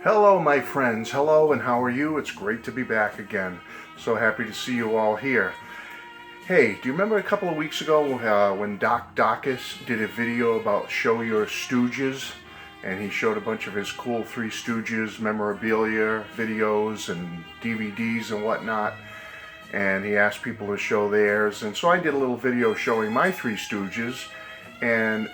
Hello my friends, hello, and how are you? It's great to be back again. So happy to see you all here. Hey, do you remember a couple of weeks ago when Doc Dacus did a video about Show Your Stooges? And he showed a bunch of his cool Three Stooges memorabilia, videos, and DVDs and whatnot. And he asked people to show theirs. And so I did a little video showing my Three Stooges. And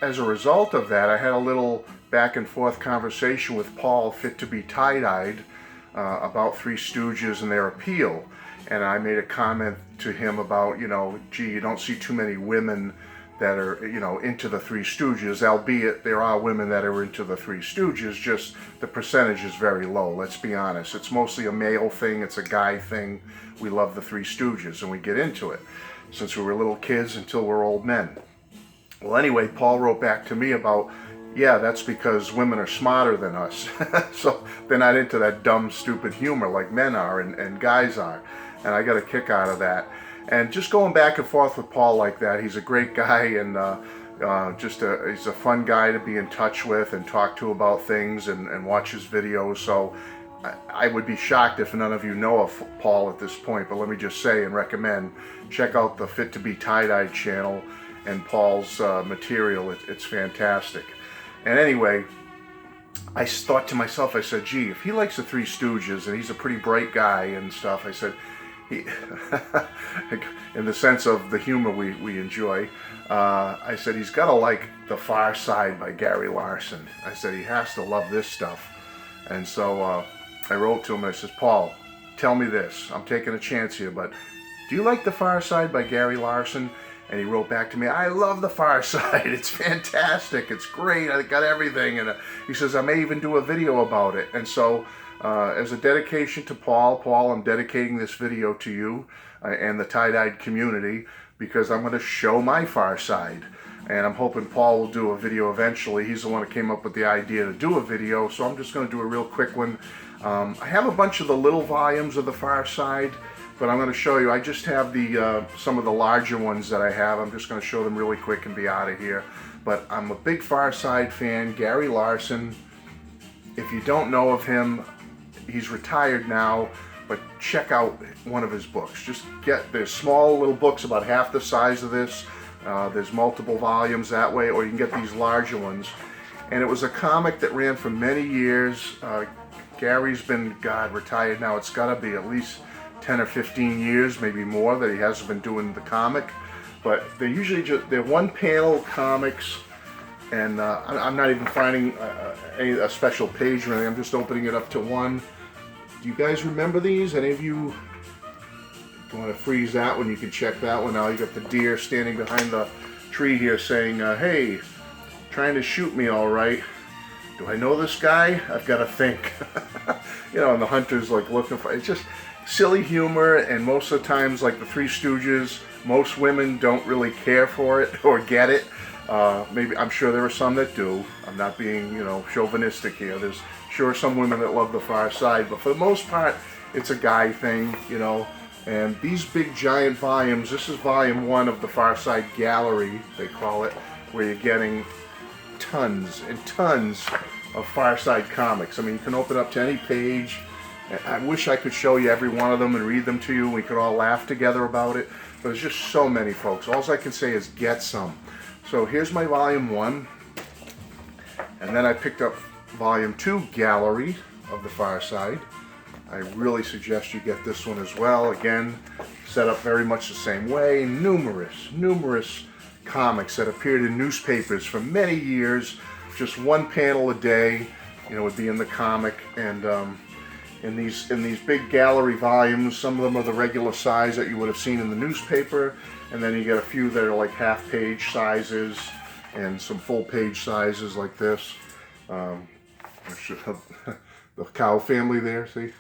as a result of that, I had a little back and forth conversation with Paul, Fit to Be Tie-Dyed, about Three Stooges and their appeal. And I made a comment to him about, gee, you don't see too many women that are, into the Three Stooges, albeit there are women that are into the Three Stooges, just the percentage is very low, let's be honest. It's mostly a male thing, it's a guy thing. We love the Three Stooges and we get into it since we were little kids until we're old men. Well, anyway, Paul wrote back to me about, yeah, that's because women are smarter than us. So they're not into that dumb, stupid humor like men are and guys are. And I got a kick out of that. And just going back and forth with Paul like that, he's a great guy and he's a fun guy to be in touch with and talk to about things and watch his videos. So I would be shocked if none of you know of Paul at this point, but let me just say and recommend, check out the Fit to Be Tie-Dyed channel and Paul's material. It's fantastic. And anyway, I thought to myself, I said, gee, if he likes the Three Stooges and he's a pretty bright guy and stuff, I said, he, in the sense of the humor we enjoy, I said, he's got to like The Far Side by Gary Larson. I said, he has to love this stuff. And so I wrote to him, I says, Paul, tell me this. I'm taking a chance here, but do you like The Far Side by Gary Larson? And he wrote back to me, I love The Far Side. It's fantastic. It's great. I got everything. And he says, I may even do a video about it. And so as a dedication to Paul, I'm dedicating this video to you and the tie-dyed community because I'm going to show my Far Side. And I'm hoping Paul will do a video eventually. He's the one that came up with the idea to do a video. So I'm just going to do a real quick one. I have a bunch of the little volumes of the Far Side, but I'm going to show you. I just have the some of the larger ones that I have. I'm just going to show them really quick and be out of here. But I'm a big Far Side fan. Gary Larson. If you don't know of him, he's retired now, but check out one of his books. There's small little books about half the size of this. There's multiple volumes that way, or you can get these larger ones. And it was a comic that ran for many years. Gary's been, retired now. It's got to be at least 10 or 15 years, maybe more, that he hasn't been doing the comic. But they're usually they're one panel comics, and I'm not even finding a special page or anything. I'm just opening it up to one. Do you guys remember these? Any of you? If you want to freeze that one, you can check that one out. You got the deer standing behind the tree here saying, hey, trying to shoot me all right. Do I know this guy? I've got to think. And the hunter's like looking for, it's just silly humor, and most of the times, like the Three Stooges, most women don't really care for it or get it. Maybe, I'm sure there are some that do. I'm not being, chauvinistic here. There's sure some women that love The Far Side, but for the most part, it's a guy thing, And these big giant volumes, this is volume 1 of the Far Side Gallery, they call it, where you're getting tons and tons of Far Side comics. I mean, you can open up to any page. I wish I could show you every one of them and read them to you and we could all laugh together about it, but there's just so many, folks. All I can say is get some. So here's my volume 1, and then I picked up volume 2 Gallery of the Far Side. I really suggest you get this one as well. Again, set up very much the same way. Numerous comics that appeared in newspapers for many years. Just one panel a day, would be in the comic. And in these big gallery volumes, some of them are the regular size that you would have seen in the newspaper, and then you get a few that are like half-page sizes and some full-page sizes like this. The cow family there, see?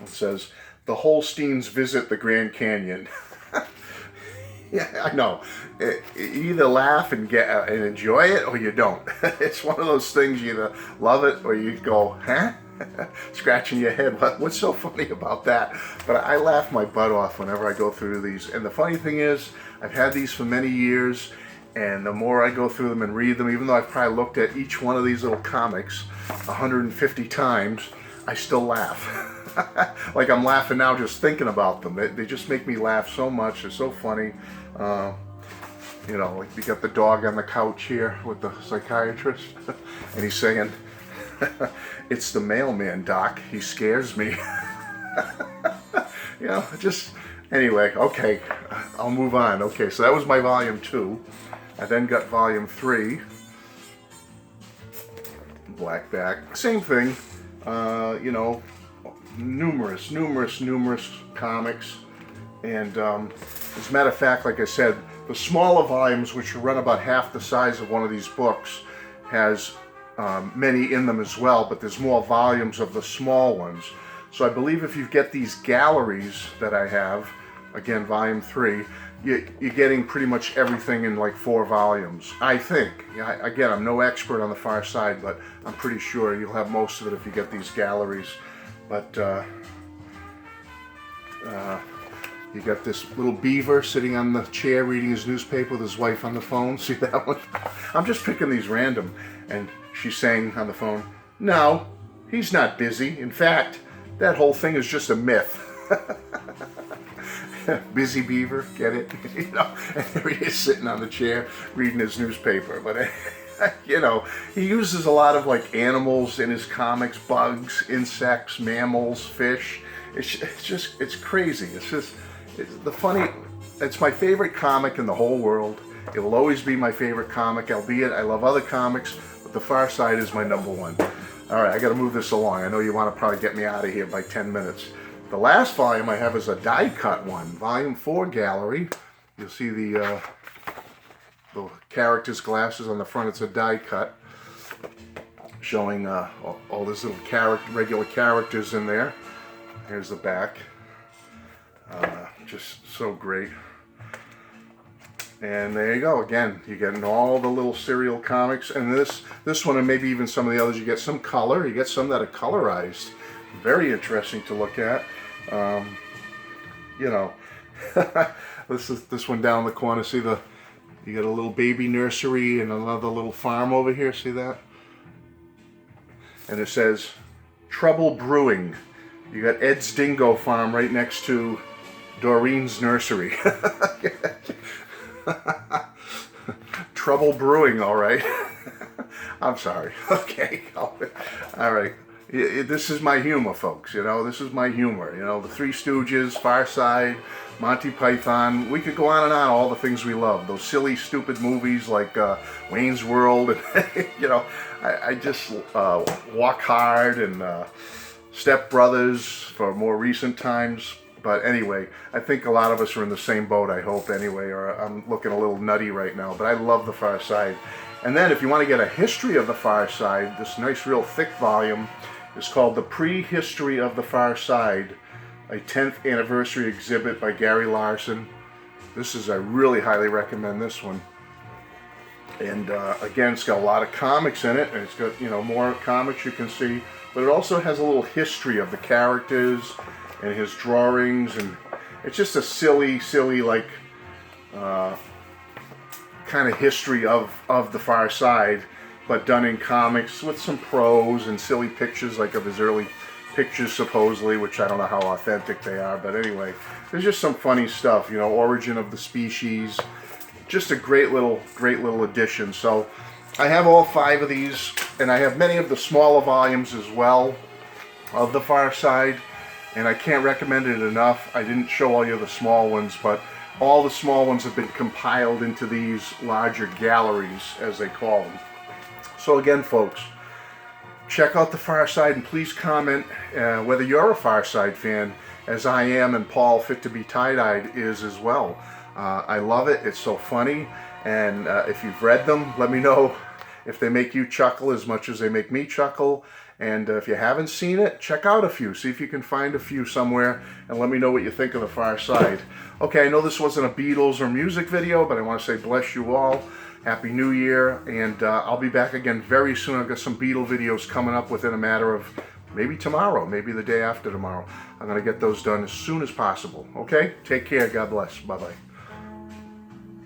It says, the Holsteins visit the Grand Canyon. Yeah, I know. You either laugh and enjoy it, or you don't. It's one of those things, you either love it or you go, huh? Scratching your head. What's so funny about that? But I laugh my butt off whenever I go through these. And the funny thing is, I've had these for many years, And the more I go through them and read them, even though I've probably looked at each one of these little comics 150 times, I still laugh. Like I'm laughing now just thinking about them. They just make me laugh so much. They're so funny. You know, like you got the dog on the couch here with the psychiatrist, and he's saying, "It's the mailman, Doc. He scares me." You know, just, anyway, okay, I'll move on. Okay, so that was my volume 2. I then got volume 3, black back, same thing, you know, numerous comics, and as a matter of fact, like I said, the smaller volumes, which run about half the size of one of these books, has many in them as well, but there's more volumes of the small ones. So I believe if you get these galleries that I have, again, volume 3, you're getting pretty much everything in like 4 volumes, I think. Again, I'm no expert on the Far Side, but I'm pretty sure you'll have most of it if you get these galleries. But you got this little beaver sitting on the chair reading his newspaper with his wife on the phone. See that one? I'm just picking these random. And she's saying on the phone, "No, he's not busy. In fact, that whole thing is just a myth." Busy beaver, get it? You know, and there he is sitting on the chair reading his newspaper. But you know, he uses a lot of like animals in his comics: bugs, insects, mammals, fish. It's crazy. It's my favorite comic in the whole world. It will always be my favorite comic, albeit I love other comics, but The Far Side is my #1. All right, I got to move this along. I know you want to probably get me out of here by 10 minutes. The last volume I have is a die-cut one, volume 4 gallery. You'll see the character's glasses on the front. It's a die-cut, showing all these little regular characters in there. Here's the back. Just so great. And there you go. Again, you're getting all the little serial comics, and this one, and maybe even some of the others, you get some color. You get some that are colorized. Very interesting to look at. You know, this one down in the corner. See you got a little baby nursery and another little farm over here. See that? And it says Trouble Brewing. You got Ed's Dingo Farm right next to Doreen's nursery. Trouble Brewing, all right. I'm sorry. Okay. All right. This is my humor, folks. You know, this is my humor. You know, the Three Stooges, Far Side, Monty Python. We could go on and on, all the things we love. Those silly, stupid movies like Wayne's World. And, you know, I just Walk Hard and Step Brothers for more recent times. But anyway, I think a lot of us are in the same boat, I hope, anyway, or I'm looking a little nutty right now, but I love The Far Side. And then if you want to get a history of The Far Side, this nice, real thick volume is called The Prehistory of The Far Side, a 10th anniversary exhibit by Gary Larson. I really highly recommend this one. And again, it's got a lot of comics in it, and it's got, you know, more comics you can see, but it also has a little history of the characters and his drawings, and it's just a silly like kind of history of The Far Side, but done in comics with some prose and silly pictures, like of his early pictures supposedly, which I don't know how authentic they are, but anyway, there's just some funny stuff, you know, Origin of the Species. Just a great little addition. So I have all 5 of these, and I have many of the smaller volumes as well of The Far Side. And I can't recommend it enough. I didn't show all you the small ones, but all the small ones have been compiled into these larger galleries, as they call them. So again, folks, check out The Far Side, and please comment whether you're a Far Side fan, as I am, and Paul Fit to Be Tie-Dyed is as well. I love it. It's so funny. And if you've read them, let me know if they make you chuckle as much as they make me chuckle. And if you haven't seen it, check out a few. See if you can find a few somewhere, and let me know what you think of The Far Side. Okay, I know this wasn't a Beatles or music video, but I want to say bless you all. Happy New Year, and I'll be back again very soon. I've got some Beatle videos coming up within a matter of maybe tomorrow, maybe the day after tomorrow. I'm going to get those done as soon as possible. Okay? Take care. God bless. Bye-bye.